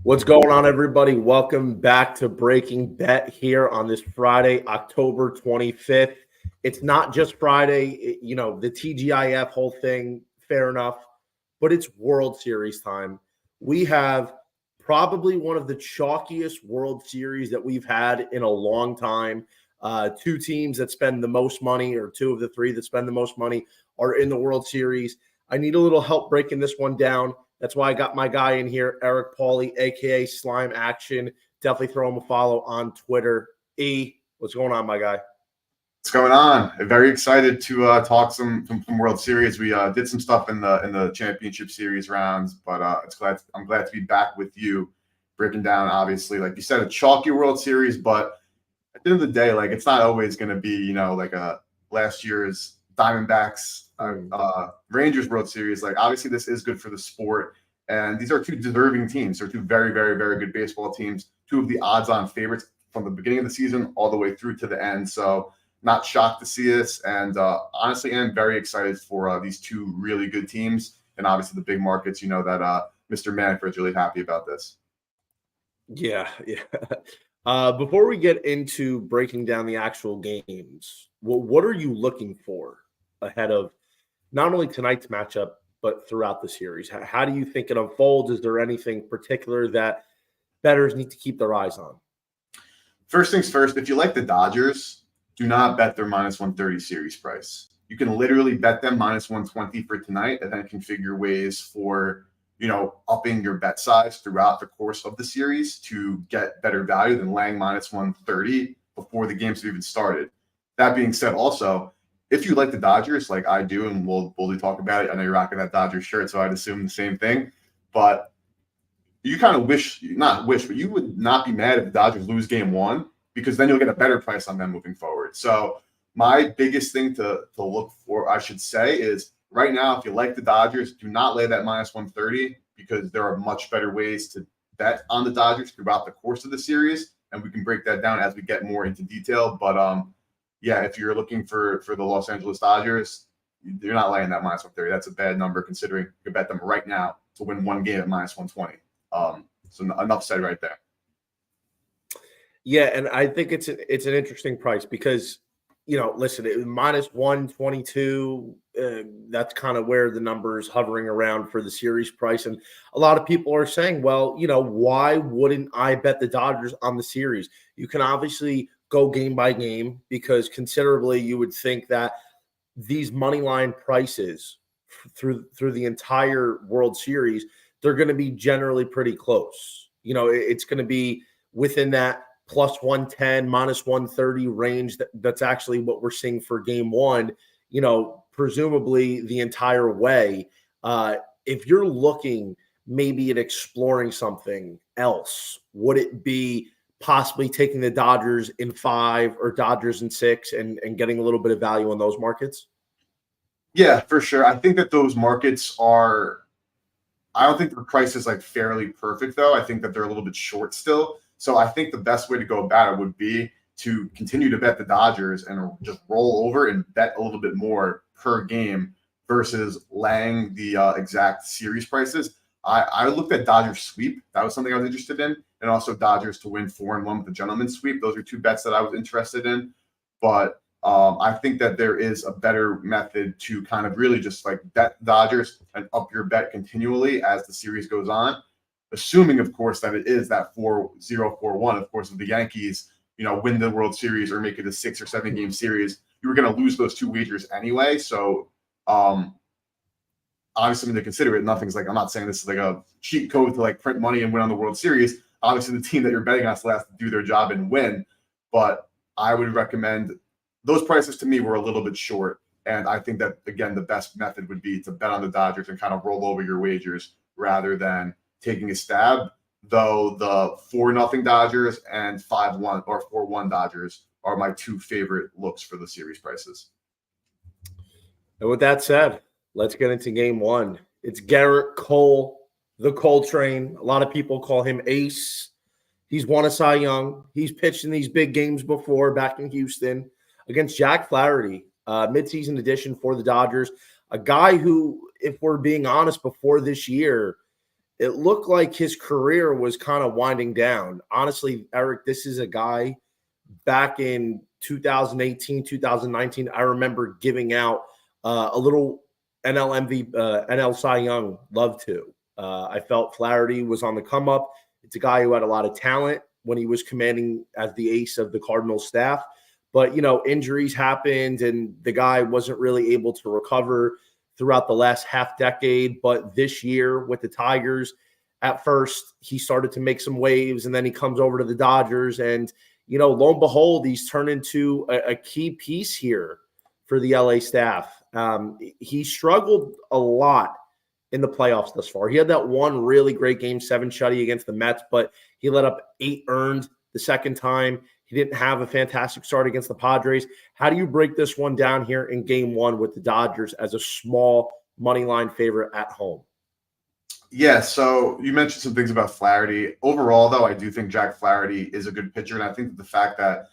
What's going on, everybody? Welcome back to Breaking Bet here on this Friday, October 25th. It's not just Friday, the TGIF whole thing, fair enough, but it's World Series time. We have probably one of the chalkiest World Series that we've had in a long time. Two teams that spend the most money, or two of the three that spend the most money, are in the World Series. I need a little help breaking this one down. That's why I got my guy in here, Eric Pauly, a.k.a. Slime Action. Definitely throw him a follow on Twitter. What's going on, my guy? What's going on? Very excited to talk some World Series. We did some stuff in the Championship Series rounds, but I'm glad to be back with you, breaking down, obviously, like you said, a chalky World Series, but at the end of the day, like, it's not always going to be, like a last year's Diamondbacks Rangers World Series. Like, obviously this is good for the sport, and these are two deserving teams. They're two very, very, very good baseball teams, two of the odds-on favorites from the beginning of the season all the way through to the end. So not shocked to see this, and honestly am very excited for these two really good teams, and obviously the big markets. You know that Mr. Manfred's really happy about this. Yeah. Before we get into breaking down the actual games, what are you looking for ahead of not only tonight's matchup, but throughout the series? How do you think it unfolds? Is there anything particular that bettors need to keep their eyes on? First things first, if you like the Dodgers, do not bet their minus 130 series price. You can literally bet them minus 120 for tonight, and then configure ways for, upping your bet size throughout the course of the series to get better value than laying minus 130 before the games have even started. That being said, also, if you like the Dodgers, like I do, and we'll talk about it, I know you're rocking that Dodgers shirt, so I'd assume the same thing, but you kind of but you would not be mad if the Dodgers lose game one, because then you'll get a better price on them moving forward. So my biggest thing to look for, I should say, is right now, if you like the Dodgers, do not lay that minus 130, because there are much better ways to bet on the Dodgers throughout the course of the series, and we can break that down as we get more into detail. But yeah, if you're looking for the Los Angeles Dodgers, you're not laying that minus 130. That's a bad number, considering you can bet them right now to win one game at minus 120. So enough said right there. Yeah, and I think it's an interesting price because, listen, minus 122, that's kind of where the number is hovering around for the series price. And a lot of people are saying, well, why wouldn't I bet the Dodgers on the series? You can obviously go game by game, because considerably you would think that these money line prices through the entire World Series, they're going to be generally pretty close. It's going to be within that plus 110, minus 130 range. That's actually what we're seeing for game one, presumably the entire way. If you're looking maybe at exploring something else, would it be possibly taking the Dodgers in 5 or Dodgers in 6 and getting a little bit of value on those markets? Yeah, for sure. I think that those markets I don't think the price is like fairly perfect, though. I think that they're a little bit short still. So I think the best way to go about it would be to continue to bet the Dodgers and just roll over and bet a little bit more per game versus laying the exact series prices. I looked at Dodgers sweep. That was something I was interested in. And also Dodgers to win 4-1 with the gentleman's sweep. Those are two bets that I was interested in. But I think that there is a better method to kind of really just like bet Dodgers and up your bet continually as the series goes on. Assuming, of course, that it is that 4-0, 4-1, of course, if the Yankees, win the World Series or make it a 6 or 7 game series, you were going to lose those two wagers anyway. So obviously, something to consider it. Nothing's like, I'm not saying this is like a cheat code to like print money and win on the World Series. Obviously, the team that you're betting on still has to do their job and win. But I would recommend those prices to me were a little bit short. And I think that, again, the best method would be to bet on the Dodgers and kind of roll over your wagers rather than taking a stab, though the 4-0 Dodgers and 5-1 or 4-1 Dodgers are my two favorite looks for the series prices. And with that said, let's get into game one. It's Garrett Cole, the Coltrane. A lot of people call him Ace. He's won a Cy Young. He's pitched in these big games before back in Houston against Jack Flaherty, midseason addition for the Dodgers. A guy who, if we're being honest, before this year, it looked like his career was kind of winding down. Honestly, Eric, this is a guy back in 2018, 2019. I remember giving out a little NL Cy Young love to. I felt Flaherty was on the come up. It's a guy who had a lot of talent when he was commanding as the ace of the Cardinals staff. But, injuries happened and the guy wasn't really able to recover throughout the last half decade. But this year with the Tigers, at first he started to make some waves and then he comes over to the Dodgers and, lo and behold, he's turned into a key piece here for the LA staff. He struggled a lot in the playoffs thus far. He had that one really great Game 7 shutty against the Mets, but he let up 8 earned the second time. He didn't have a fantastic start against the Padres. How do you break this one down here in Game 1 with the Dodgers as a small money line favorite at home? Yeah, so you mentioned some things about Flaherty. Overall, though, I do think Jack Flaherty is a good pitcher, and I think that the fact that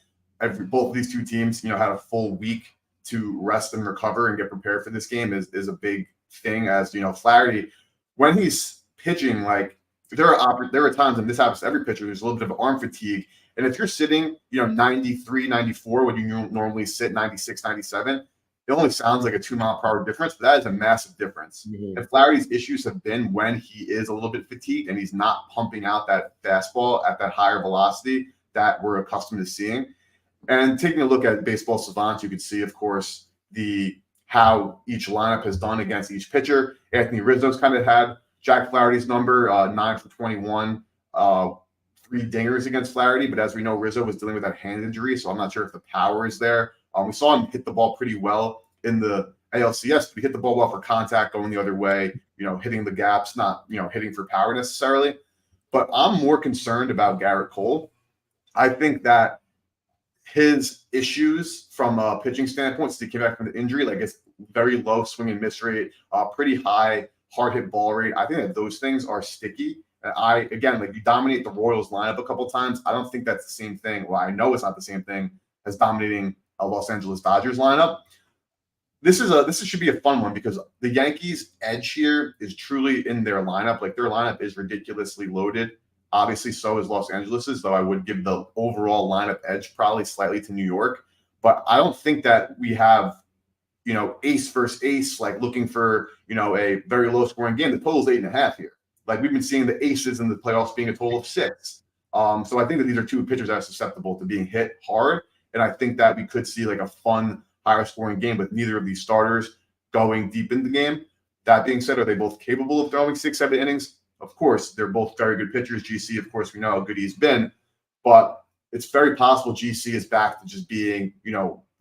both of these two teams, had a full week to rest and recover and get prepared for this game is a big thing. As Flaherty, when he's pitching, like there are times, and this happens to every pitcher, there's a little bit of arm fatigue, and if you're sitting, 93, 94 when you normally sit 96, 97. It only sounds like a 2-mile-per-hour difference, but that is a massive difference. Mm-hmm. And Flaherty's issues have been when he is a little bit fatigued and he's not pumping out that fastball at that higher velocity that we're accustomed to seeing. And taking a look at Baseball Savant, you can see, of course, how each lineup has done against each pitcher. Anthony Rizzo's kind of had Jack Flaherty's number, 9 for 21, 3 dingers against Flaherty. But as we know, Rizzo was dealing with that hand injury, so I'm not sure if the power is there. We saw him hit the ball pretty well in the ALCS, but he hit the ball well for contact going the other way, hitting the gaps, not, hitting for power necessarily. But I'm more concerned about Garrett Cole. I think that his issues from a pitching standpoint, since he came back from the injury, like it's very low swing and miss rate, pretty high hard hit ball rate. I think that those things are sticky. And you dominate the Royals lineup a couple times. I don't think that's the same thing. Well, I know it's not the same thing as dominating a Los Angeles Dodgers lineup. This should be a fun one because the Yankees' edge here is truly in their lineup. Like their lineup is ridiculously loaded. Obviously, so is Los Angeles's, though I would give the overall lineup edge probably slightly to New York. But I don't think that we have, ace versus ace, like looking for, a very low scoring game. The total is 8.5 here. Like we've been seeing the aces in the playoffs being a total of 6. So I think that these are two pitchers that are susceptible to being hit hard. And I think that we could see like a fun, higher scoring game with neither of these starters going deep in the game. That being said, are they both capable of throwing 6-7 innings? Of course, they're both very good pitchers. GC, of course, we know how good he's been. But it's very possible GC is back to just being,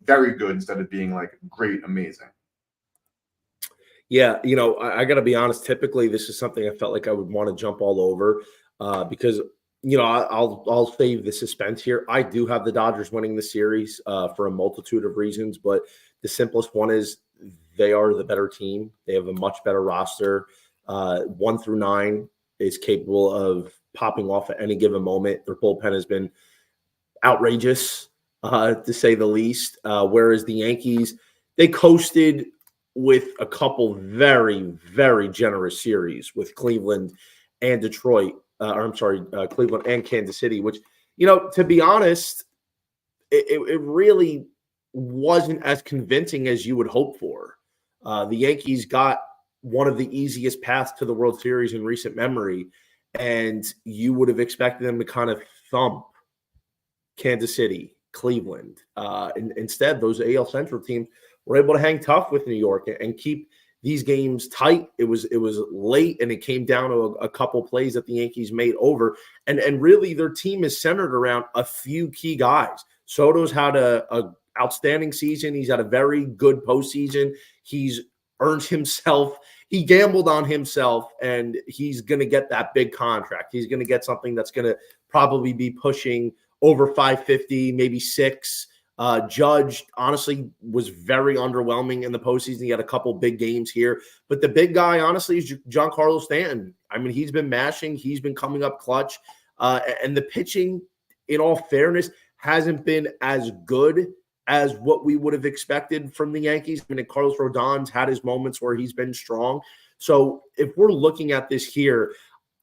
very good instead of being like great, amazing. Yeah, I got to be honest. Typically, this is something I felt like I would want to jump all over because – I'll save the suspense here. I do have the Dodgers winning the series for a multitude of reasons, but the simplest one is they are the better team. They have a much better roster. 1 through 9 is capable of popping off at any given moment. Their bullpen has been outrageous, to say the least, whereas the Yankees, they coasted with a couple very, very generous series with Cleveland and Detroit. Cleveland and Kansas City, which, to be honest, it really wasn't as convincing as you would hope for. The Yankees got one of the easiest paths to the World Series in recent memory, and you would have expected them to kind of thump Kansas City, Cleveland. Instead, those AL Central teams were able to hang tough with New York and keep these games tight. It was late, and it came down to a couple plays that the Yankees made over. And really, their team is centered around a few key guys. Soto's had a outstanding season. He's had a very good postseason. He's earned himself. He gambled on himself, and he's going to get that big contract. He's going to get something that's going to probably be pushing over 550, maybe 6. Judge, honestly, was very underwhelming in the postseason. He had a couple big games here. But the big guy, honestly, is Giancarlo Stanton. I mean, he's been mashing. He's been coming up clutch. And the pitching, in all fairness, hasn't been as good as what we would have expected from the Yankees. I mean, Carlos Rodon's had his moments where he's been strong. So if we're looking at this here,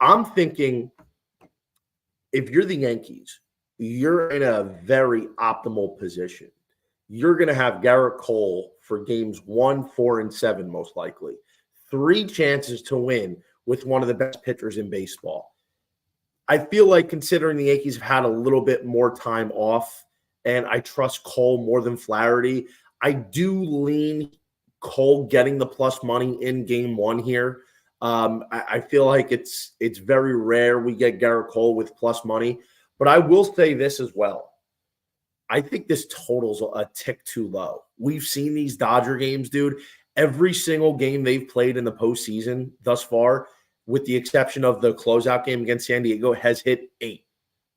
I'm thinking if you're the Yankees, you're in a very optimal position. You're going to have Garrett Cole for games 1, 4, and 7, most likely. 3 chances to win with one of the best pitchers in baseball. I feel like considering the Yankees have had a little bit more time off, and I trust Cole more than Flaherty, I do lean Cole getting the plus money in game 1 here. I feel like it's very rare we get Garrett Cole with plus money. But I will say this as well. I think this total's a tick too low. We've seen these Dodger games, dude. Every single game they've played in the postseason thus far, with the exception of the closeout game against San Diego, has hit 8.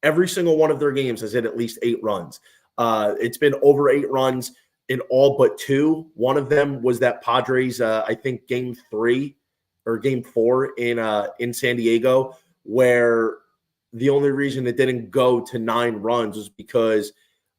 Every single one of their games has hit at least 8 runs. It's been over 8 runs in all but 2. One of them was that Padres, I think, game 3 or game 4 in San Diego, where the only reason it didn't go to 9 runs was because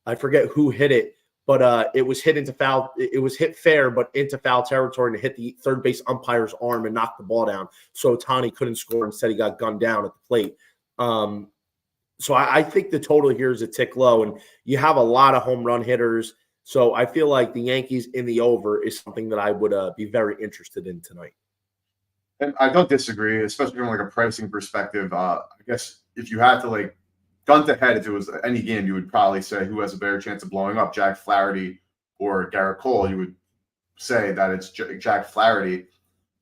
I forget who hit it, but it was hit into foul. It was hit fair, but into foul territory, and it hit the third base umpire's arm and knocked the ball down. So Ohtani couldn't score. Instead, he got gunned down at the plate. So I think the total here is a tick low, and you have a lot of home run hitters. So I feel like the Yankees in the over is something that I would be very interested in tonight. And I don't disagree, especially from like a pricing perspective. I guess if you had to like gun to head, if it was any game, you would probably say who has a better chance of blowing up, Jack Flaherty or Garrett Cole. You would say that it's Jack Flaherty.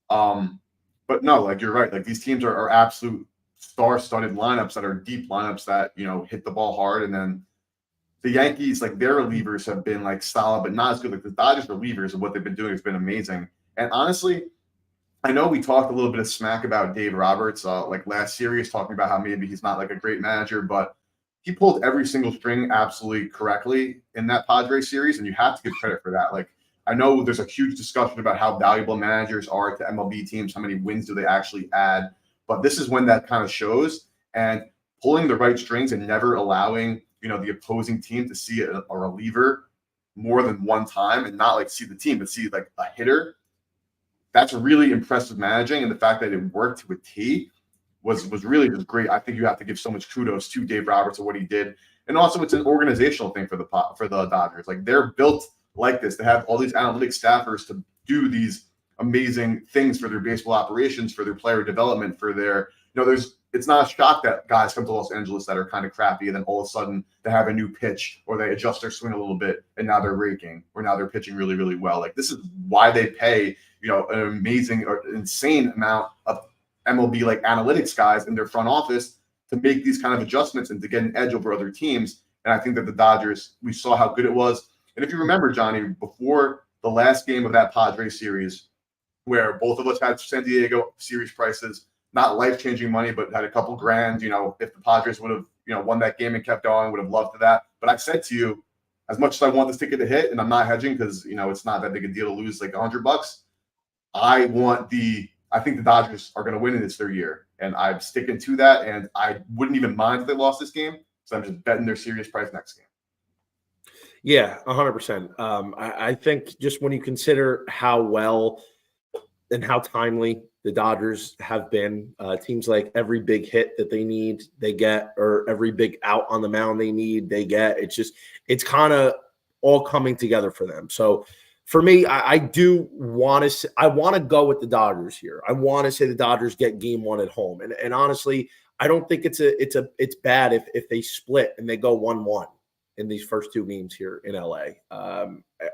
But no, like you're right. Like these teams are absolute star-studded lineups that are deep lineups that, you know, hit the ball hard. And then the Yankees, like their relievers have been like solid, but not as good. Like the Dodgers relievers and what they've been doing has been amazing. And honestly, I know we talked a little bit of smack about Dave Roberts, like last series, talking about how maybe he's not like a great manager, but he pulled every single string absolutely correctly in that Padres series, and you have to give credit for that. Like, I know there's a huge discussion about how valuable managers are to MLB teams, how many wins do they actually add, but this is when that kind of shows, and pulling the right strings and never allowing, you know, the opposing team to see a reliever more than one time and not like see the team, but see like a hitter. That's really impressive managing, and the fact that it worked with T was really just great. I think you have to give so much kudos to Dave Roberts for what he did, and also it's an organizational thing for the Dodgers. Like they're built like this. They have all these analytic staffers to do these amazing things for their baseball operations, for their player development, for their it's not a shock that guys come to Los Angeles that are kind of crappy, and then all of a sudden they have a new pitch or they adjust their swing a little bit, and now they're raking or now they're pitching really, really well. Like this is why they pay, you know, an amazing or insane amount of MLB like analytics guys in their front office to make these kind of adjustments and to get an edge over other teams. And I think that the Dodgers, we saw how good it was. And if you remember, Johnny, before the last game of that Padres series, where both of us had San Diego series prices, not life-changing money, but had a couple grand, you know, if the Padres would have, you know, won that game and kept going, would have loved that. But I said to you, as much as I want this ticket to hit, and I'm not hedging because, you know, it's not that big a deal to lose like $100, I think the Dodgers are going to win, and it's their year. And I'm sticking to that, and I wouldn't even mind if they lost this game, so I'm just betting their serious price next game. Yeah, 100%. I think just when you consider how well and how timely the Dodgers have been, teams like every big hit that they need, they get, or every big out on the mound they need, they get. It's kind of all coming together for them. So for me, I do want to go with the Dodgers here. I want to say the Dodgers get game 1 at home. And honestly, I don't think it's bad if they split and they go 1-1 in these first 2 games here in LA.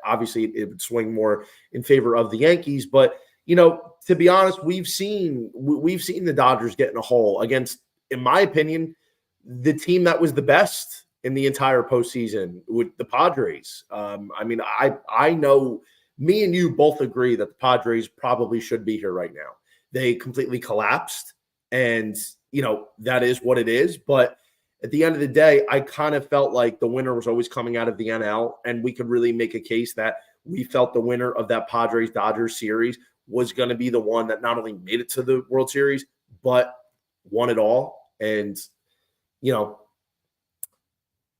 Obviously it would swing more in favor of the Yankees, but you know, to be honest, we've seen the Dodgers get in a hole against, in my opinion, the team that was the best in the entire postseason with the Padres. I mean, I know me and you both agree that the Padres probably should be here right now. They completely collapsed, and you know that is what it is. But at the end of the day, I kind of felt like the winner was always coming out of the NL, and we could really make a case that we felt the winner of that Padres-Dodgers series was going to be the one that not only made it to the World Series, but won it all. And, you know,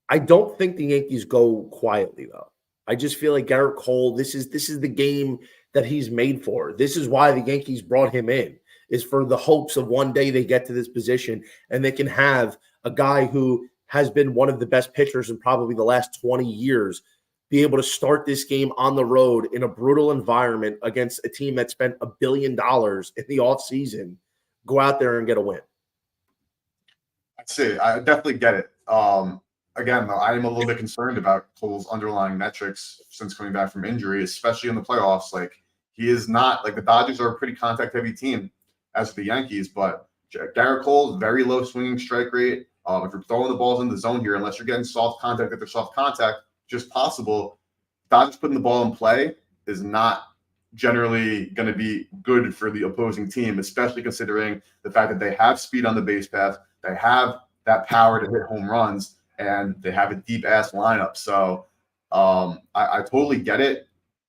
I don't think the Yankees go quietly, though. I just feel like Garrett Cole, this is the game that he's made for. This is why the Yankees brought him in. is for the hopes of one day they get to this position and they can have a guy who has been one of the best pitchers in probably the last 20 years be able to start this game on the road in a brutal environment against a team that spent $1 billion in the offseason, go out there and get a win. I'd say I definitely get it. Again, though, I am a little bit concerned about Cole's underlying metrics since coming back from injury, especially in the playoffs. Like, he is not, like, the Dodgers are a pretty contact-heavy team, as the Yankees, but Garrett Cole, very low swinging strike rate. If you're throwing the balls in the zone here, unless you're getting soft contact, if they're soft contact, just possible. Dodgers putting the ball in play is not generally going to be good for the opposing team, especially considering the fact that they have speed on the base path, they have that power to hit home runs, and they have a deep-ass lineup. So I totally get it.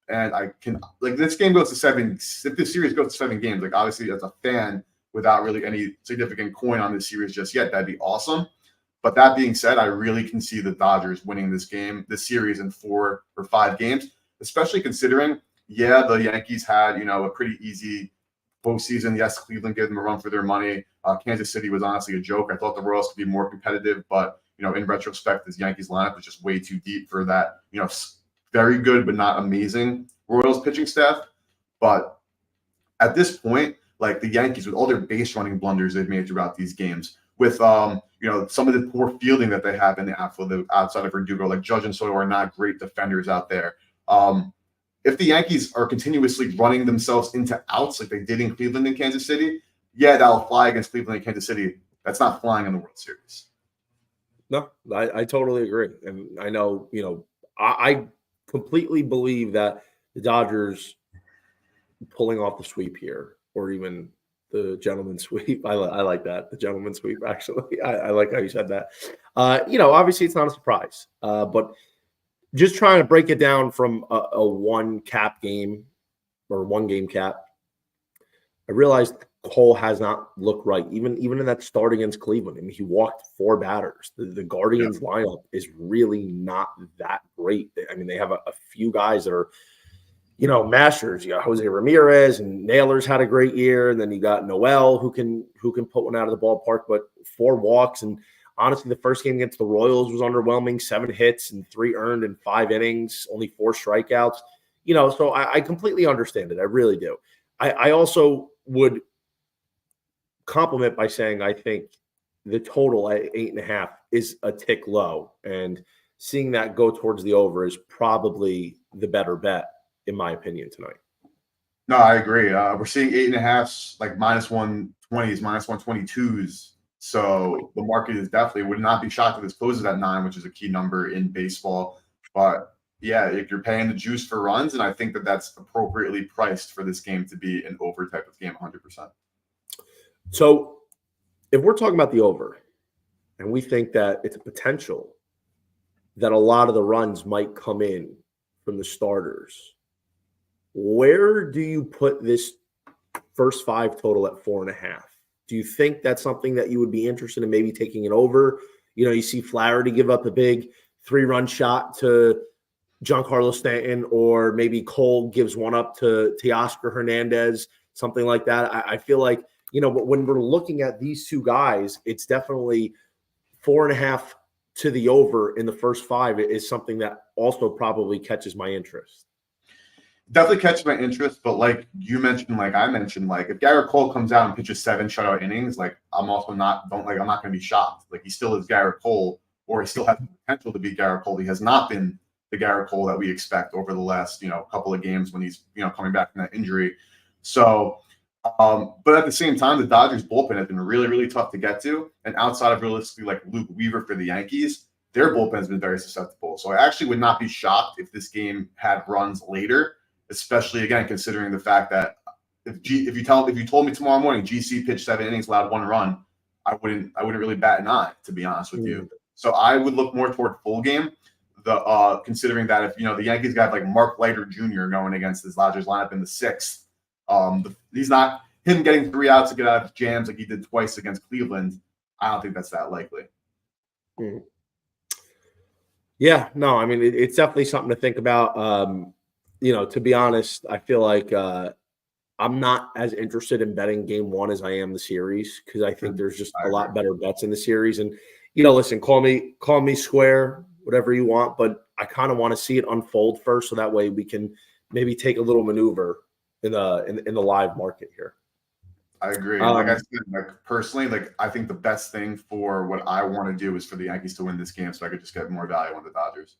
And I can, like, this game goes to 7. If this series goes to 7 games, like, obviously as a fan, without really any significant coin on this series just yet, that'd be awesome. But that being said, I really can see the Dodgers winning this series in 4 or 5 games, especially considering, the Yankees had, a pretty easy postseason. Yes, Cleveland gave them a run for their money. Kansas City was honestly a joke. I thought the Royals could be more competitive, but, in retrospect, this Yankees lineup was just way too deep for that, very good but not amazing Royals pitching staff. But at this point, like, the Yankees, with all their base running blunders they've made throughout these games, with some of the poor fielding that they have in the outfield outside of Verdugo, like Judge and Soto are not great defenders out there. If the Yankees are continuously running themselves into outs like they did in Cleveland and Kansas City, that'll fly against Cleveland and Kansas City. That's not flying in the World Series. No, I totally agree. And I know, I completely believe that the Dodgers pulling off the sweep here, or even the gentleman's sweep. I like that. The gentleman's sweep, actually. I like how you said that. Obviously it's not a surprise, but just trying to break it down from a one game cap, I realized Cole has not looked right, even in that start against Cleveland. I mean, he walked 4 batters. The Guardians lineup is really not that great. I mean, they have a few guys that are, masters. You got Jose Ramirez, and Naylor's had a great year, and then you got Noel who can put one out of the ballpark. But 4 walks, and honestly, the first game against the Royals was underwhelming. 7 hits and 3 earned in 5 innings, only 4 strikeouts. So I completely understand it. I really do. I also would compliment by saying I think the total at 8.5 is a tick low, and seeing that go towards the over is probably the better bet, in my opinion, tonight. No, I agree. We're seeing 8.5s, like -120s, -122s. So the market is definitely, would not be shocked if this closes at 9, which is a key number in baseball. But if you're paying the juice for runs, and I think that that's appropriately priced for this game to be an over type of game, 100%. So if we're talking about the over, and we think that it's a potential that a lot of the runs might come in from the starters, where do you put this first 5 total at 4.5? Do you think that's something that you would be interested in maybe taking it over? You see Flaherty give up a big 3-run shot to Giancarlo Stanton, or maybe Cole gives one up to Teoscar Hernandez, something like that. I feel like, but when we're looking at these 2 guys, it's definitely 4.5 to the over in the first 5 is something that also probably catches my interest. Definitely catches my interest, but like you mentioned, like I mentioned, like if Garrett Cole comes out and pitches 7 shutout innings, like I'm not going to be shocked. Like, he still is Garrett Cole, or he still has the potential to be Garrett Cole. He has not been the Garrett Cole that we expect over the last, couple of games when he's, coming back from that injury. So, but at the same time, the Dodgers bullpen has been really, really tough to get to. And outside of realistically like Luke Weaver for the Yankees, their bullpen has been very susceptible. So I actually would not be shocked if this game had runs later, especially, again, considering the fact that if you told me tomorrow morning GC pitched 7 innings, allowed 1 run, I wouldn't really bat an eye, to be honest with you. So I would look more toward full game. Considering that if the Yankees got like Mark Leiter Jr. going against this Dodgers lineup in the 6th, he's not him getting 3 outs to get out of jams like he did twice against Cleveland. I don't think that's that likely. Yeah, no, I mean it's definitely something to think about. To be honest, I feel like I'm not as interested in betting game one as I am the series because I think there's just a lot better bets in the series. And listen, call me square, whatever you want, but I kind of want to see it unfold first, so that way we can maybe take a little maneuver in the live market here. I agree. Like I said, like personally, like I think the best thing for what I want to do is for the Yankees to win this game, so I could just get more value on the Dodgers.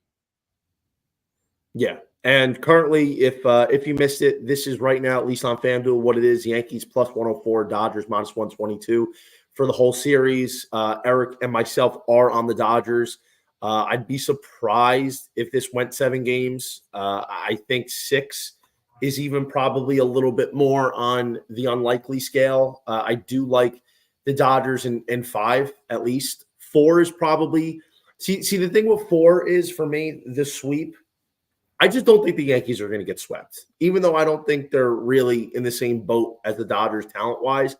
Yeah, and currently, if you missed it, this is right now, at least on FanDuel, what it is: Yankees plus 104, Dodgers minus 122 for the whole series. Eric and myself are on the Dodgers. I'd be surprised if this went 7 games. I think 6 is even probably a little bit more on the unlikely scale. I do like the Dodgers in 5 at least. 4 is probably see the thing with 4 is for me the sweep. I just don't think the Yankees are going to get swept, even though I don't think they're really in the same boat as the Dodgers talent-wise.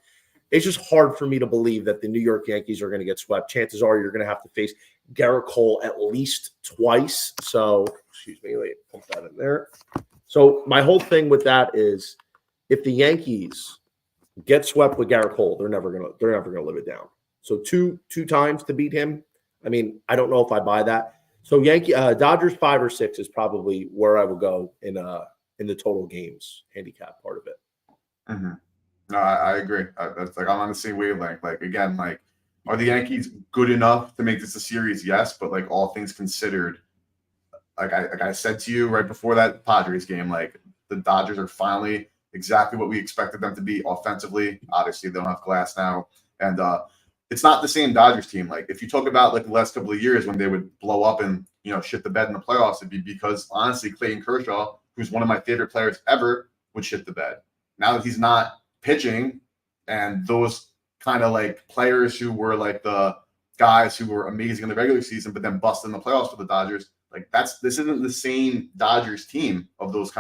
It's just hard for me to believe that the New York Yankees are going to get swept. Chances are you're going to have to face Garrett Cole at least twice. So, excuse me, wait, put that in there. So my whole thing with that is, if the Yankees get swept with Garrett Cole, they're never gonna live it down. So two times to beat him. I mean, I don't know if I buy that. So Dodgers 5 or 6 is probably where I would go in the total games handicap part of it. Mm-hmm. No, I agree. That's like I'm on the same wavelength. Like again, like are the Yankees good enough to make this a series? Yes, but like all things considered, like I said to you right before that Padres game, like the Dodgers are finally exactly what we expected them to be offensively. Obviously, they don't have Glass now, and it's not the same Dodgers team. Like if you talk about like the last couple of years when they would blow up and shit the bed in the playoffs, it'd be because honestly Clayton Kershaw, who's one of my favorite players ever, would shit the bed. Now that he's not pitching, and those kind of like players who were like the guys who were amazing in the regular season but then bust in the playoffs for the Dodgers, like this isn't the same Dodgers team of those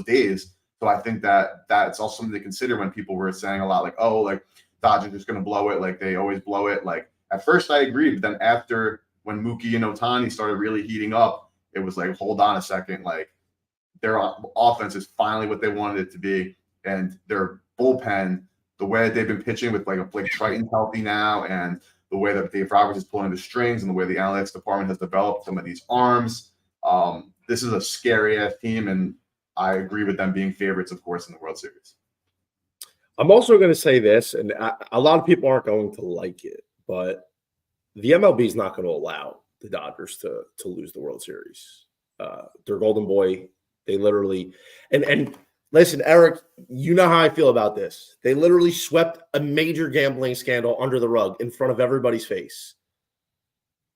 days. So I think that's also something to consider when people were saying a lot like, oh, like Dodgers just going to blow it, like they always blow it. Like at first I agreed, but then after when Mookie and Ohtani started really heating up, it was like, hold on a second, like their offense is finally what they wanted it to be, and their bullpen, the way that they've been pitching with like Blake Triton's healthy now, and the way that Dave Roberts is pulling the strings, and the way the analytics department has developed some of these arms, this is a scary ass team, and I agree with them being favorites, of course, in the World Series. I'm also going to say this, and a lot of people aren't going to like it, but the MLB is not going to allow the Dodgers to lose the World Series. Their golden boy, they literally and listen, Eric, you know how I feel about this. They literally swept a major gambling scandal under the rug in front of everybody's face,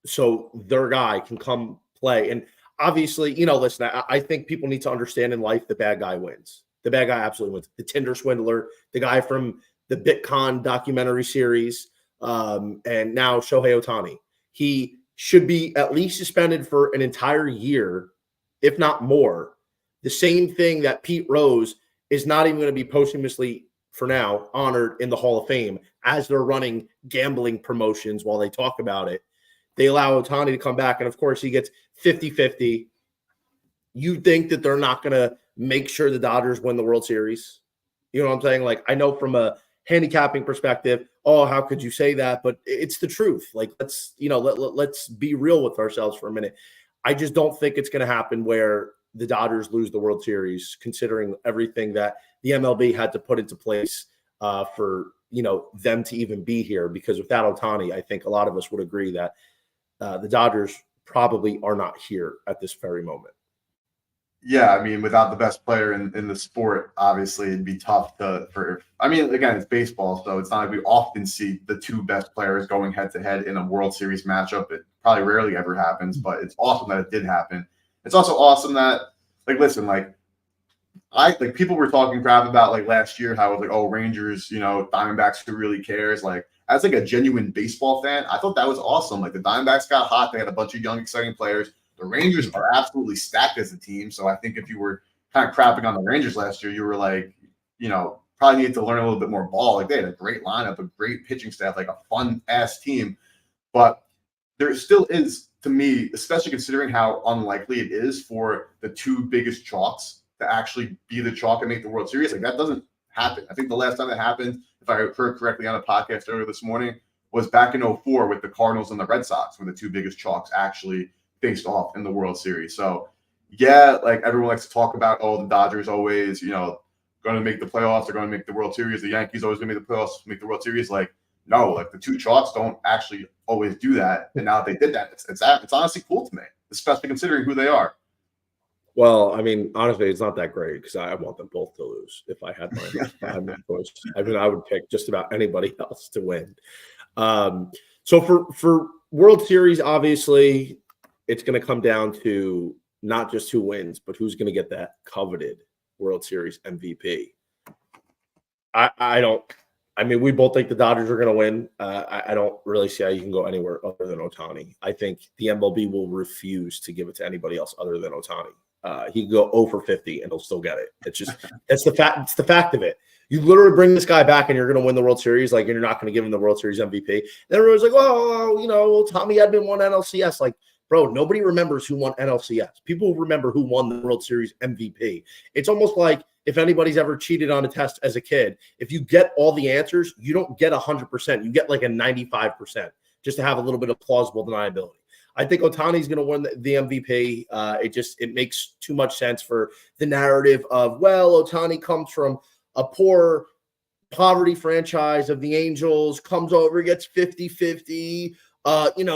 so their guy can come play. And obviously, listen, I think people need to understand in life the bad guy wins. The bad guy absolutely wins. The Tinder swindler, the guy from the BitCon documentary series, and now Shohei Ohtani. He should be at least suspended for an entire year, if not more. The same thing that Pete Rose is not even going to be posthumously, for now, honored in the Hall of Fame as they're running gambling promotions while they talk about it. They allow Ohtani to come back, and of course he gets 50-50. You think that they're not going to make sure the Dodgers win the World Series? You know what I'm saying? Like, I know from a handicapping perspective, oh, how could you say that? But it's the truth. Like, let's be real with ourselves for a minute. I just don't think it's going to happen where the Dodgers lose the World Series, considering everything that the MLB had to put into place for them to even be here. Because without Ohtani, I think a lot of us would agree that the Dodgers probably are not here at this very moment. Yeah, I mean, without the best player in the sport, obviously it'd be tough again, it's baseball, so it's not like we often see the two best players going head to head in a World Series matchup. It probably rarely ever happens, but it's awesome that it did happen. It's also awesome that, people were talking crap about like last year, how it was like, oh, Rangers, Diamondbacks, who really cares? Like, as like a genuine baseball fan, I thought that was awesome. Like the Diamondbacks got hot, they had a bunch of young, exciting players. The Rangers are absolutely stacked as a team. So I think if you were kind of crapping on the Rangers last year, you were like, probably need to learn a little bit more ball. Like they had a great lineup, a great pitching staff, like a fun ass team. But there still is, to me, especially considering how unlikely it is for the two biggest chalks to actually be the chalk and make the World Series. Like that doesn't happen. I think the last time it happened, if I heard correctly on a podcast earlier this morning, was back in 04 with the Cardinals and the Red Sox, when the two biggest chalks actually faced off in the World Series. So, yeah, like everyone likes to talk about, oh, the Dodgers always, going to make the playoffs. They're going to make the World Series. The Yankees always going to make the playoffs, make the World Series. Like, no, like the two chalks don't actually always do that. And now they did that. It's honestly cool to me, especially considering who they are. Well, I mean, honestly, it's not that great because I want them both to lose if I had my choice. I mean, I would pick just about anybody else to win. So for World Series, obviously, it's going to come down to not just who wins, but who's going to get that coveted World Series MVP. I mean, we both think the Dodgers are going to win. I don't really see how you can go anywhere other than Ohtani. I think the MLB will refuse to give it to anybody else other than Ohtani. He can go 0 for 50 and he'll still get it. It's the fact. It's the fact of it. You literally bring this guy back and you're going to win the World Series, and you're not going to give him the World Series MVP. Then everyone's like, oh, Tommy Edman won NLCS. Like, bro, nobody remembers who won NLCS. People remember who won the World Series MVP. It's almost like if anybody's ever cheated on a test as a kid, if you get all the answers, you don't get 100%. You get like a 95% just to have a little bit of plausible deniability. I think Ohtani's going to win the MVP. It makes too much sense for the narrative of, well, Ohtani comes from a poor poverty franchise of the Angels, comes over, gets 50-50.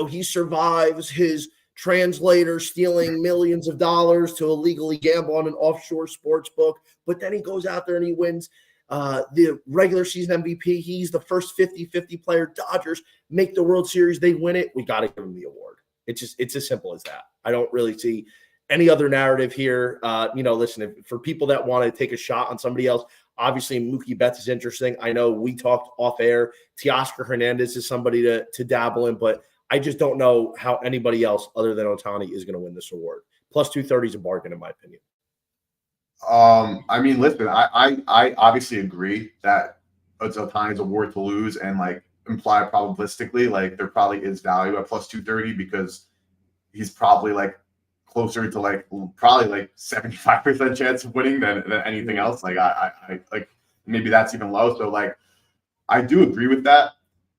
He survives his translator stealing millions of dollars to illegally gamble on an offshore sports book. But then he goes out there and he wins the regular season MVP. He's the first 50-50 player. Dodgers make the World Series. They win it. We got to give him the award. It's as simple as that. I don't really see any other narrative here. Listen, for people that want to take a shot on somebody else, obviously Mookie Betts is interesting. I know we talked off air. Teoscar Hernandez is somebody to dabble in, but I just don't know how anybody else other than Ohtani is going to win this award. Plus 230 is a bargain, in my opinion. I mean, listen, I obviously agree that it's Ohtani's award to lose, and imply probabilistically, there probably is value at plus 230 because he's probably closer to probably 75% chance of winning than anything else. I maybe that's even low. So I do agree with that.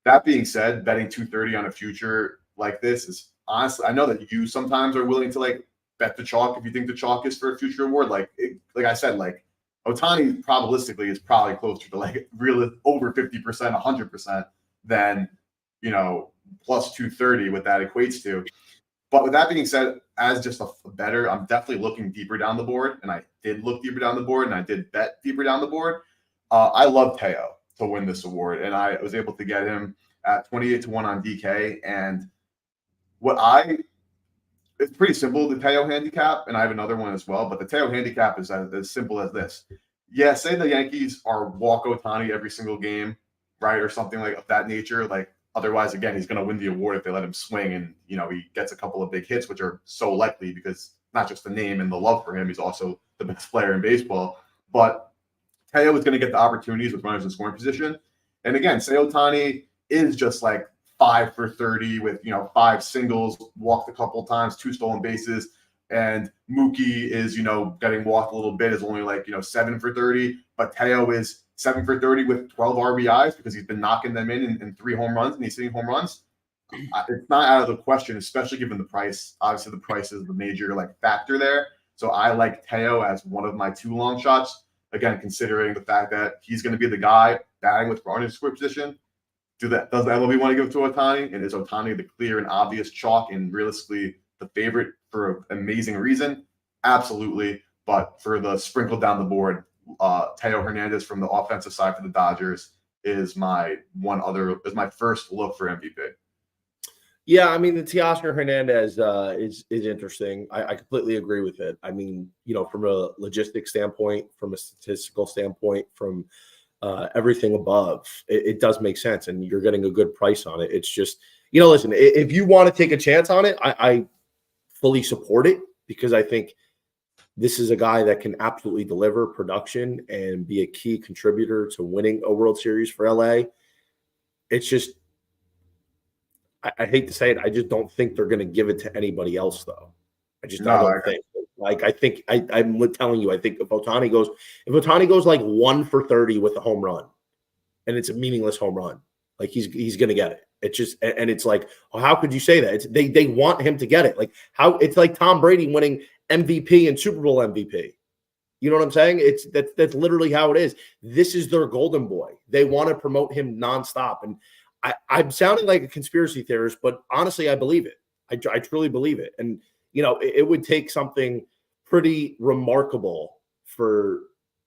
That being said, betting 230 on a future like this is honestly, I know that you sometimes are willing to bet the chalk if you think the chalk is for a future award. Like I said, Ohtani probabilistically is probably closer to really over 50%, 100% than plus 230 what that equates to. But with that being said, as just a bettor, I'm definitely looking deeper down the board, and I did look deeper down the board, and I did bet deeper down the board. I love Teo to win this award, and I was able to get him at 28-1 on DK. And it's pretty simple, the Teo handicap, and I have another one as well. But the Teo handicap is as simple as this. Yeah, say the Yankees are walk Ohtani every single game, right, or something of that nature. Otherwise, again, he's going to win the award if they let him swing and, he gets a couple of big hits, which are so likely because not just the name and the love for him, he's also the best player in baseball. But Teo is going to get the opportunities with runners in scoring position. And again, say Ohtani is just 5 for 30 with, 5 singles, walked a couple times, 2 stolen bases. And Mookie is, getting walked a little bit, is only 7 for 30. But Teo is 7 for 30 with 12 RBIs because he's been knocking them in 3 home runs, and he's hitting home runs. It's not out of the question, especially given the price. Obviously, the price is the major factor there. So I like Teo as one of my 2 long shots. Again, considering the fact that he's going to be the guy batting with runners in scoring position. Does the MLB want to give it to Ohtani? And is Ohtani the clear and obvious chalk and realistically the favorite for an amazing reason? Absolutely. But for the sprinkle down the board, Teo Hernandez from the offensive side for the Dodgers is my first look for MVP. Yeah, I mean, the Teoscar Hernandez is interesting. I completely agree with it. I mean, from a logistic standpoint, from a statistical standpoint, from everything above, it does make sense, and you're getting a good price on it. It's just, listen, if you want to take a chance on it, I fully support it because I think this is a guy that can absolutely deliver production and be a key contributor to winning a World Series for LA. It's just, I hate to say it, I just don't think they're going to give it to anybody else, though. I just don't think. Like I'm telling you, I think if Ohtani goes like 1 for 30 with a home run, and it's a meaningless home run, like he's gonna get it. It's just, and it's like, well, how could you say that? It's they want him to get it. Like how it's like Tom Brady winning MVP and Super Bowl MVP. You know what I'm saying? That's literally how it is. This is their golden boy. They want to promote him nonstop. And I'm sounding like a conspiracy theorist, but honestly, I believe it. I truly believe it. And it would take something pretty remarkable for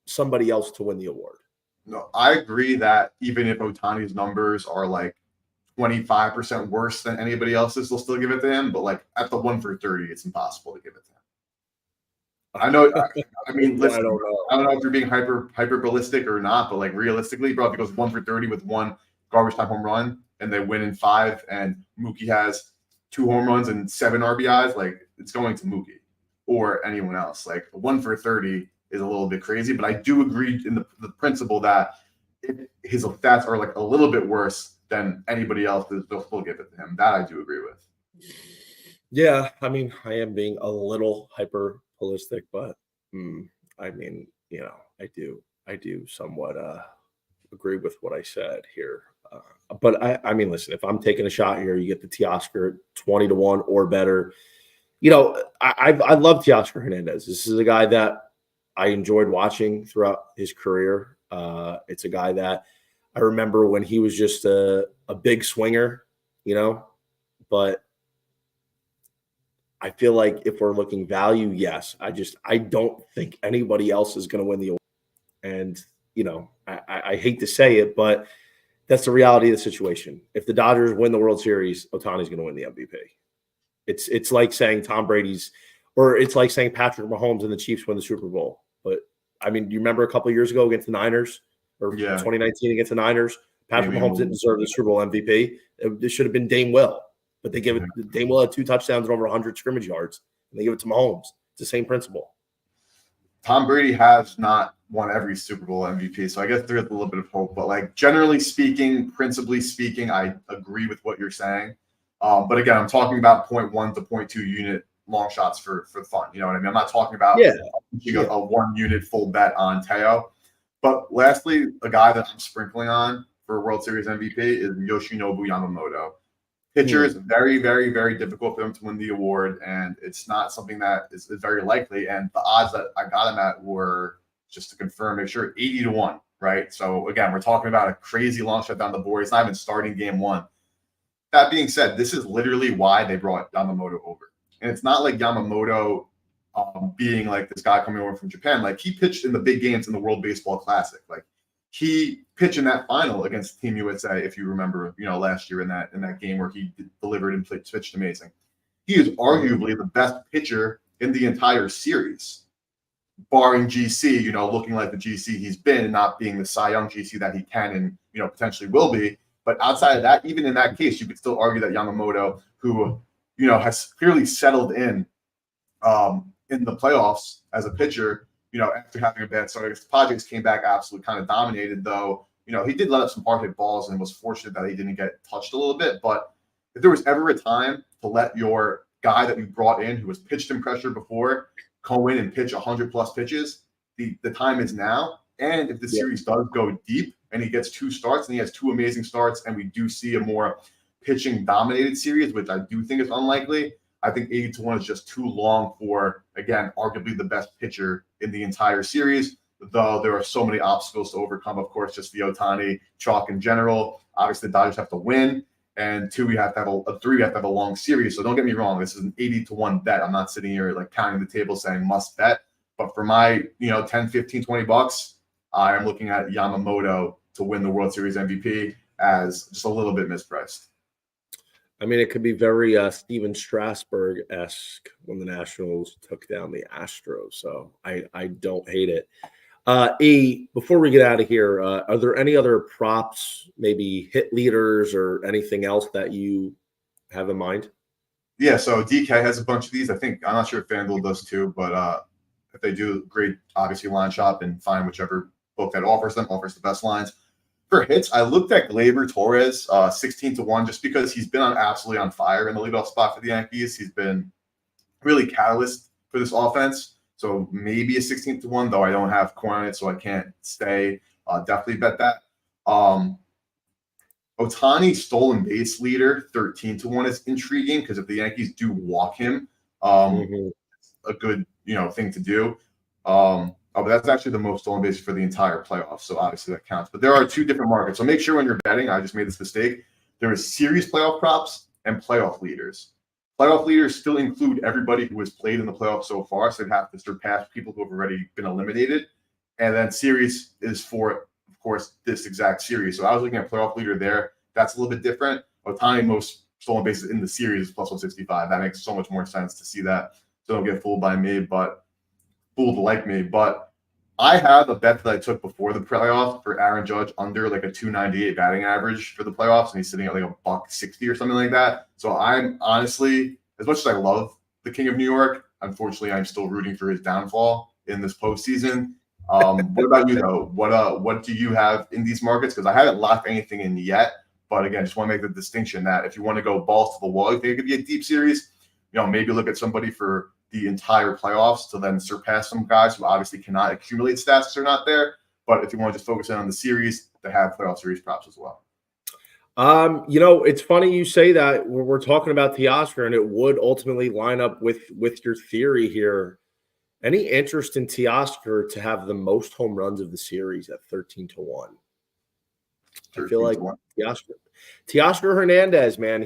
somebody else to win the award. No, I agree that even if Otani's numbers are like 25% worse than anybody else's, they'll still give it to him. But like at the 1 for 30, it's impossible to give it to him. I know. I mean, listen, I don't know if you're being hyper ballistic or not, but like realistically, bro, if he goes 1 for 30 with 1 garbage time home run and they win in 5, and Mookie has 2 home runs and 7 RBIs, like it's going to Mookie or anyone else. Like 1 for 30 is a little bit crazy, but I do agree in the principle that if his stats are like a little bit worse than anybody else, they'll still give it to him. That I do agree with. Yeah, I mean, I am being a little hyper holistic, but I mean, I do somewhat agree with what I said here. But I mean, listen, if I'm taking a shot here, you get the Teoscar 20-1 or better. I love Teoscar Hernandez. This is a guy that I enjoyed watching throughout his career. It's a guy that I remember when he was just a big swinger, but I feel like if we're looking value, yes, I don't think anybody else is going to win the award. And, I hate to say it, but that's the reality of the situation. If the Dodgers win the World Series, Ohtani's going to win the MVP. It's like saying Tom Brady's, or it's like saying Patrick Mahomes and the Chiefs win the Super Bowl. But I mean, do you remember a couple of years ago against the Niners, or 2019 against the Niners? Patrick Mahomes didn't deserve the Super Bowl MVP. It should have been Dame Will. But they give it. Dame Will had 2 touchdowns and over 100 scrimmage yards, and they give it to Mahomes. It's the same principle. Tom Brady has not won every Super Bowl MVP, so I guess there's a little bit of hope. But like generally speaking, principally speaking, I agree with what you're saying. But again, I'm talking about 0.1 to 0.2 unit long shots for fun. You know what I mean? I'm not talking about a 1 unit full bet on Teo. But lastly, a guy that I'm sprinkling on for World Series MVP is Yoshinobu Yamamoto. Pitcher is very, very, very difficult for him to win the award, and it's not something that is very likely. And the odds that I got him at were, just to confirm, make sure, 80-1, right? So again, we're talking about a crazy long shot down the board. It's not even starting game 1. That being said, this is literally why they brought Yamamoto over. And it's not like Yamamoto being like this guy coming over from Japan. Like he pitched in the big games in the World Baseball Classic. Like he pitched in that final against Team USA, if you remember, last year in that game where he delivered and pitched amazing. He is arguably the best pitcher in the entire series, barring GC, looking like the GC he's been and not being the Cy Young GC that he can and, potentially will be. But outside of that, even in that case, you could still argue that Yamamoto, who, has clearly settled in the playoffs as a pitcher, after having a bad start against the Padres, came back absolutely kind of dominated, though, he did let up some hard hit balls and was fortunate that he didn't get touched a little bit. But if there was ever a time to let your guy that we brought in, who was pitched in pressure before, go in and pitch 100+ pitches, the time is now. And if the series does go deep and he gets 2 starts and he has 2 amazing starts and we do see a more pitching dominated series, which I do think is unlikely, I think 80-1 is just too long for, again, arguably the best pitcher in the entire series, though there are so many obstacles to overcome. Of course, just the Ohtani chalk in general. Obviously, the Dodgers have to win. And 2, we have to have 3, we have to have a long series. So don't get me wrong. This is an 80-1 bet. I'm not sitting here like counting the table saying must bet. But for my, 10, 15, 20 bucks, I am looking at Yamamoto to win the World Series MVP as just a little bit mispriced. I mean, it could be very Steven Strasburg-esque when the Nationals took down the Astros. So I don't hate it. Before we get out of here, are there any other props, maybe hit leaders or anything else that you have in mind? Yeah, so DK has a bunch of these. I'm not sure if FanDuel does too, but if they do, great, obviously line shop and find whichever book that offers the best lines. For hits, I looked at Gleyber Torres, 16-1, just because he's been absolutely on fire in the leadoff spot for the Yankees. He's been really catalyst for this offense. So maybe a 16-1, though I don't have coin on it, so I can't stay. Definitely bet that. Ohtani stolen base leader 13-1 is intriguing because if the Yankees do walk him, a good thing to do. But that's actually the most stolen bases for the entire playoffs, so obviously that counts. But there are two different markets, so make sure when you're betting. I just made this mistake. There is series playoff props and playoff leaders. Playoff leaders still include everybody who has played in the playoffs so far, so they have to surpass people who have already been eliminated. And then series is for, of course, this exact series. So I was looking at playoff leader there. That's a little bit different. Ohtani most stolen bases in the series is plus 165. That makes so much more sense to see that. So don't get fooled like me. But I have a bet that I took before the playoffs for Aaron Judge under like a 298 batting average for the playoffs, and he's sitting at like a $160 or something like that. So I'm honestly, as much as I love the King of New York, unfortunately, I'm still rooting for his downfall in this postseason. What about you though? What do you have in these markets? Because I haven't locked anything in yet. But again, just want to make the distinction that if you want to go balls to the wall, you think it could be a deep series, maybe look at somebody for the entire playoffs to then surpass some guys who obviously cannot accumulate stats because they're not there. But if you want to just focus in on the series, they have playoff series props as well. It's funny you say that. We're talking about Teoscar, and it would ultimately line up with your theory here. Any interest in Teoscar to have the most home runs of the series at 13-1? I feel like Teoscar Hernandez, man.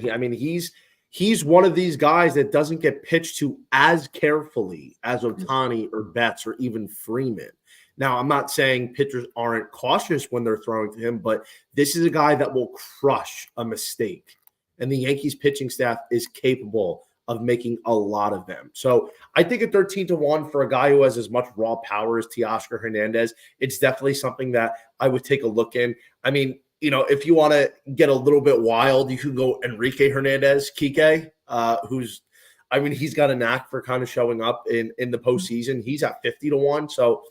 He's one of these guys that doesn't get pitched to as carefully as Ohtani or Betts or even Freeman. Now, I'm not saying pitchers aren't cautious when they're throwing to him, but this is a guy that will crush a mistake. And the Yankees pitching staff is capable of making a lot of them. So I think at 13-1 for a guy who has as much raw power as Teoscar Hernandez, it's definitely something that I would take a look in. I mean, if you want to get a little bit wild, you can go Enrique Hernandez, Kike, he's got a knack for kind of showing up in the postseason. He's at 50-1. So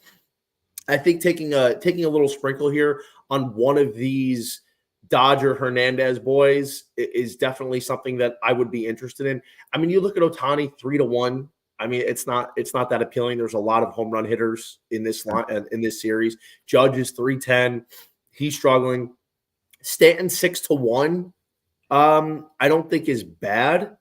I think taking a little sprinkle here on one of these Dodger Hernandez boys is definitely something that I would be interested in. I mean, you look at Ohtani 3-1. I mean, it's not that appealing. There's a lot of home run hitters in this line in this series. Judge is 310. He's struggling. Stanton 6-1. I don't think is bad,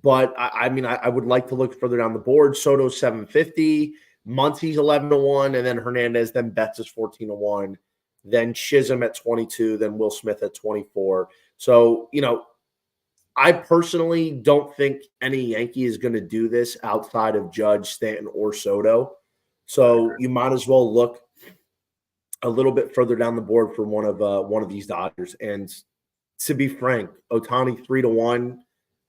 but I would like to look further down the board. Soto 750, Muncy's 11-1, and then Hernandez, then Betts is 14-1, then Chisholm at 22, then Will Smith at 24. So, I personally don't think any Yankee is going to do this outside of Judge, Stanton, or Soto. So you might as well look a little bit further down the board for one of these Dodgers. And to be frank, Ohtani 3-1,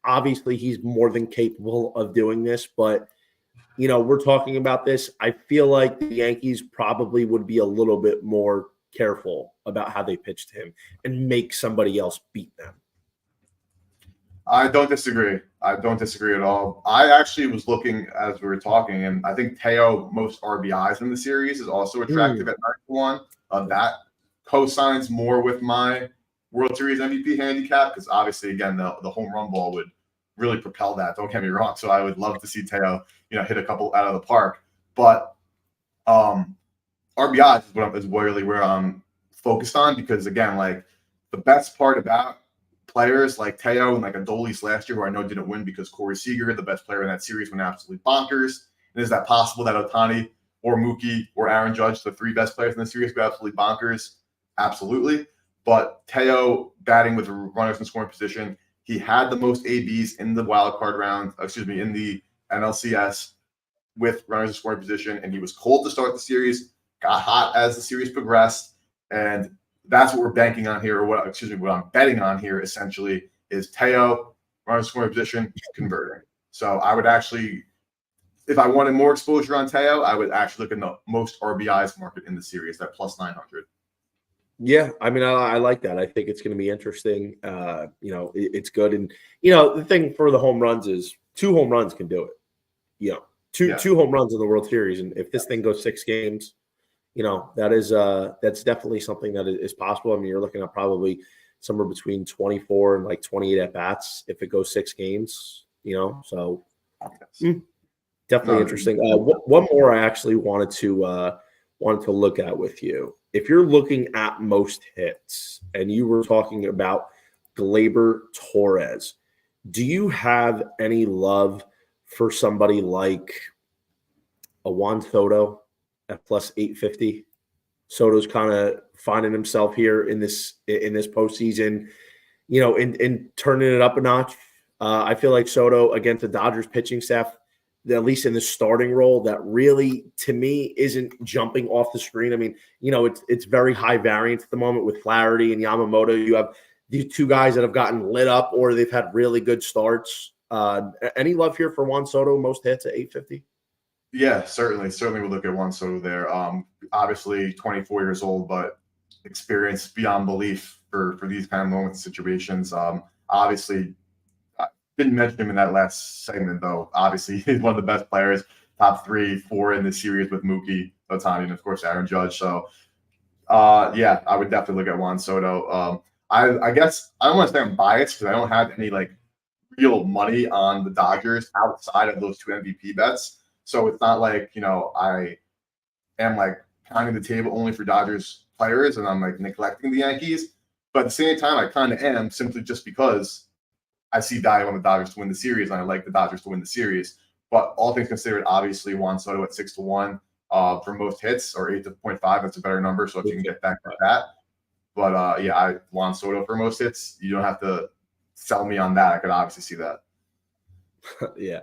obviously he's more than capable of doing this, but we're talking about this. I feel like the Yankees probably would be a little bit more careful about how they pitch to him and make somebody else beat them. I don't disagree. At all. I actually was looking as we were talking, and I think Teo most RBIs in the series is also attractive at 9-1. That co-signs more with my World Series MVP handicap because obviously, again, the home run ball would really propel that. Don't get me wrong. So I would love to see Teo, hit a couple out of the park. But RBIs is really where I'm focused on because, again, like the best part about players like Teo and like Adolis last year, who I know didn't win because Corey Seager, the best player in that series, went absolutely bonkers. And is that possible that Ohtani or Mookie or Aaron Judge, the three best players in the series, go absolutely bonkers? Absolutely. But Teo batting with runners in scoring position, he had the most ABs in the wild card round, in the NLCS with runners in scoring position, and he was cold to start the series, got hot as the series progressed, and that's what we're banking on here, or what I'm betting on here essentially is Teo, runners in scoring position, converting. So I would actually, if I wanted more exposure on Teo, I would actually look in the most RBIs market in the series, that plus 900. Yeah, I like that. I think it's going to be interesting. It's good. And, the thing for the home runs is 2 home runs can do it. Two home runs in the World Series. And if this thing goes 6 games, that's definitely something that is possible. I mean, you're looking at probably somewhere between 24 and like 28 at bats if it goes 6 games, so Definitely No, interesting. One more I actually wanted to look at with you. If you're looking at most hits, and you were talking about Gleyber Torres, do you have any love for somebody like a Juan Soto at plus 850? Soto's kind of finding himself here in this postseason, in turning it up a notch. I feel like Soto against the Dodgers pitching staff, at least in the starting role, that really, to me, isn't jumping off the screen. I mean, it's very high variance at the moment with Flaherty and Yamamoto. You have these two guys that have gotten lit up or they've had really good starts. Any love here for Juan Soto, most hits at 850? Yeah, certainly we'll look at Juan Soto there. Obviously 24 years old, but experienced beyond belief for these kind of moments, situations. Obviously, I didn't mention him in that last segment, though. Obviously, he's one of the best players, top 3, 4 in the series with Mookie, Ohtani, and of course Aaron Judge. So, yeah, I would definitely look at Juan Soto. I guess I don't want to say I'm biased because I don't have any like real money on the Dodgers outside of those 2 MVP bets. So it's not like, I am like pounding the table only for Dodgers players and I'm like neglecting the Yankees. But at the same time, I kind of am, simply just because I see value on the Dodgers to win the series and I like the Dodgers to win the series. But all things considered, obviously Juan Soto at 6-1 for most hits, or 8.5. That's a better number. So if you can get that. But yeah, Juan Soto for most hits. You don't have to sell me on that. I could obviously see that. Yeah.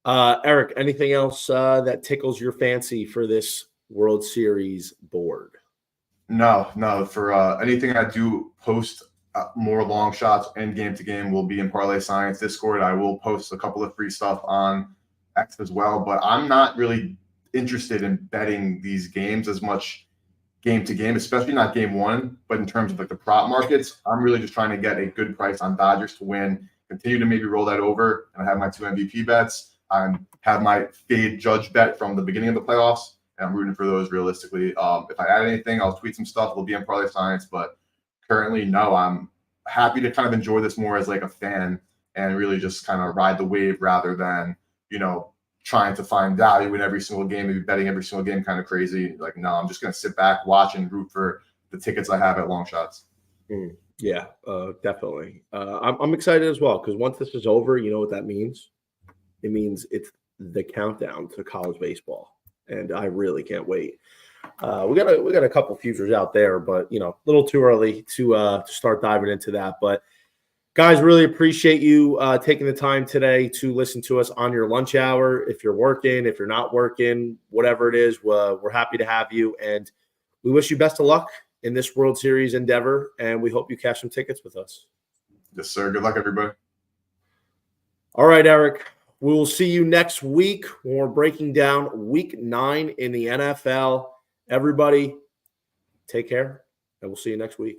Eric, anything else that tickles your fancy for this World Series board? No. For anything I do post more long shots and game to game will be in Parlay Science Discord. I will post a couple of free stuff on X as well, but I'm not really interested in betting these games as much game to game, especially not game one, but in terms of like the prop markets, I'm really just trying to get a good price on Dodgers to win, continue to maybe roll that over, and I have my 2 MVP bets. I have my fade Judge bet from the beginning of the playoffs, and I'm rooting for those realistically. If I add anything, I'll tweet some stuff. It'll be on Parlay Science, but currently, no. I'm happy to kind of enjoy this more as like a fan and really just kind of ride the wave rather than, trying to find value in every single game, maybe betting every single game kind of crazy. Like, no, I'm just going to sit back, watch, and root for the tickets I have at long shots. Yeah, definitely. I'm excited as well because once this is over, you know what that means? It means it's the countdown to college baseball, and I really can't wait. We got a couple futures out there, but a little too early to start diving into that. But guys, really appreciate you taking the time today to listen to us on your lunch hour. If you're working, if you're not working, whatever it is, we're happy to have you, and we wish you best of luck in this World Series endeavor, and we hope you cash some tickets with us. Yes, sir. Good luck, everybody. All right, Eric. We will see you next week when we're breaking down Week 9 in the NFL. Everybody, take care, and we'll see you next week.